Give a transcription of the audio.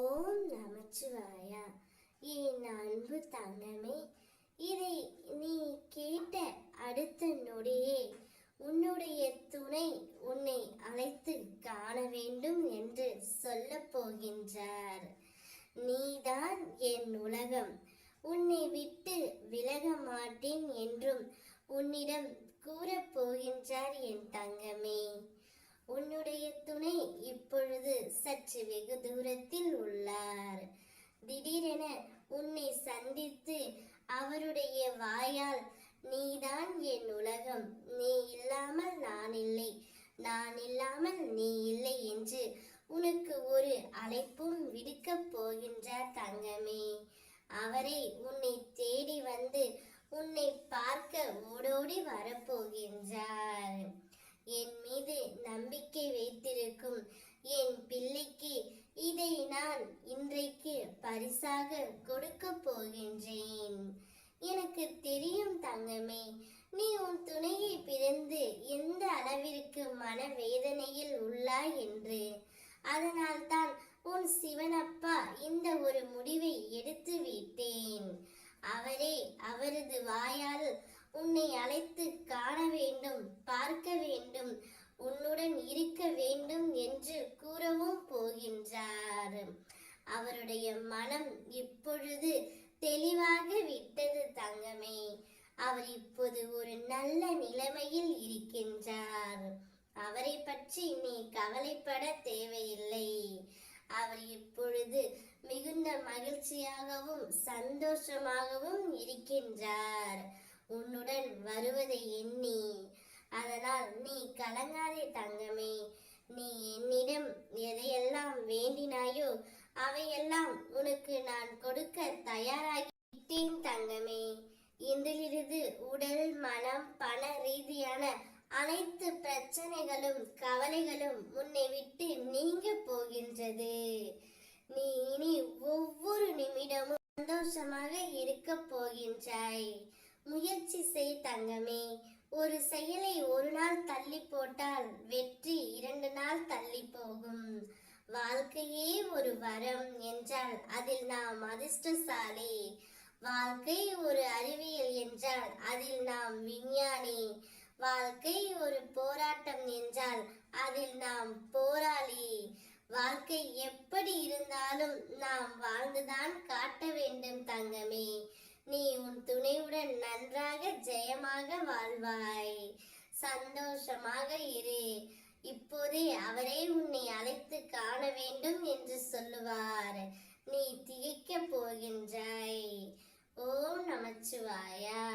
ஓம் நமச்சிவாயா. என் அன்பு தங்கமே, இதை நீ கேட்ட அடுத்த நொடியே உன்னுடைய துணை உன்னை அழைத்து காண வேண்டும் என்று சொல்ல போகின்றார். நீதான் என் உலகம், உன்னை விட்டு விலக மாட்டேன் என்றும் உன்னிடம் கூறப் போகின்றார் என் தங்கமே. உன்னுடைய துணை இப்பொழுது சற்று வெகு தூரத்தில் உள்ளார். திடீரென உன்னை சந்தித்து அவருடைய வாயால் நீதான் என் உலகம், நீ இல்லாமல் நான் இல்லை, நான் இல்லாமல் நீ இல்லை என்று உனக்கு ஒரு அழைப்பும் விடுக்கப் போகின்றார் தங்கமே. அவரை உன்னை தேடி வந்து உன்னை பார்க்க ஓடோடி வரப்போகின்றார். என் மீது நம்பிக்கை வைத்திருக்கும் என் பிள்ளைக்கு இதை நான் இன்றைக்கு பரிசாக கொடுக்க போகின்றேன். எனக்கு தெரியும் தங்கமே, நீ உன் துணையை பிரிந்து எந்த அளவிற்கு மனவேதனையில் உள்ளாய் என்று. அதனால் தான் உன் சிவனப்பா இந்த ஒரு முடிவை எடுத்து விட்டேன். அவரே அவரது வாயால் உன்னை அழைத்து காண வேண்டும், பார்க்க வேண்டும், உன்னுடன் இருக்க வேண்டும் என்று கூறவும் போகின்றார். அவருடைய மனம் இப்பொழுது தெளிவாக விட்டது தங்கமே. அவர் இப்போது ஒரு நல்ல நிலைமையில் இருக்கின்றார். அவரை பற்றி நீ கவலைப்பட தேவையில்லை. அவர் இப்பொழுது மிகுந்த மகிழ்ச்சியாகவும் சந்தோஷமாகவும் இருக்கின்றார் உன்னுடன் வருவதை எண்ணி. அதனால் நீ கலங்காதே தங்கமே. நீ என்னிடம் எதையெல்லாம் வேண்டினாயோ அவையெல்லாம் உனக்கு நான் கொடுக்க தயாராகிவிட்டேன் தங்கமே. இன்றிலிருந்து உடல், மனம், பண ரீதியான அனைத்து பிரச்சனைகளும் கவலைகளும் உன்னை விட்டு நீங்க போகின்றது. நீ இனி ஒவ்வொரு நிமிடமும் சந்தோஷமாக இருக்க போகின்றாய். முயற்சி செய் தங்கமே. ஒரு செயலை ஒரு நாள் தள்ளி போட்டால் வெற்றி 2 நாள் தள்ளி போகும். வாழ்க்கையே ஒரு வரம் என்றால் அதில் நாம் அதிர்ஷ்டசாலி. வாழ்க்கை ஒரு அறிவியல் என்றால் அதில் நாம் விஞ்ஞானி. வாழ்க்கை ஒரு போராட்டம் என்றால் அதில் நாம் போராளி. வாழ்க்கை எப்படி இருந்தாலும் நாம் வாழ்ந்துதான் காட்ட வேண்டும் தங்கமே. நீ உன் துணையுடன் நன்றாக ஜெயமாக வாழ்வாய். சந்தோஷமாக இரு. இப்போதே அவரே உன்னை அழைத்து காண வேண்டும் என்று சொல்லுவார். நீ திகைக்க போகின்றாய். ஓம் நமச்சிவாயா.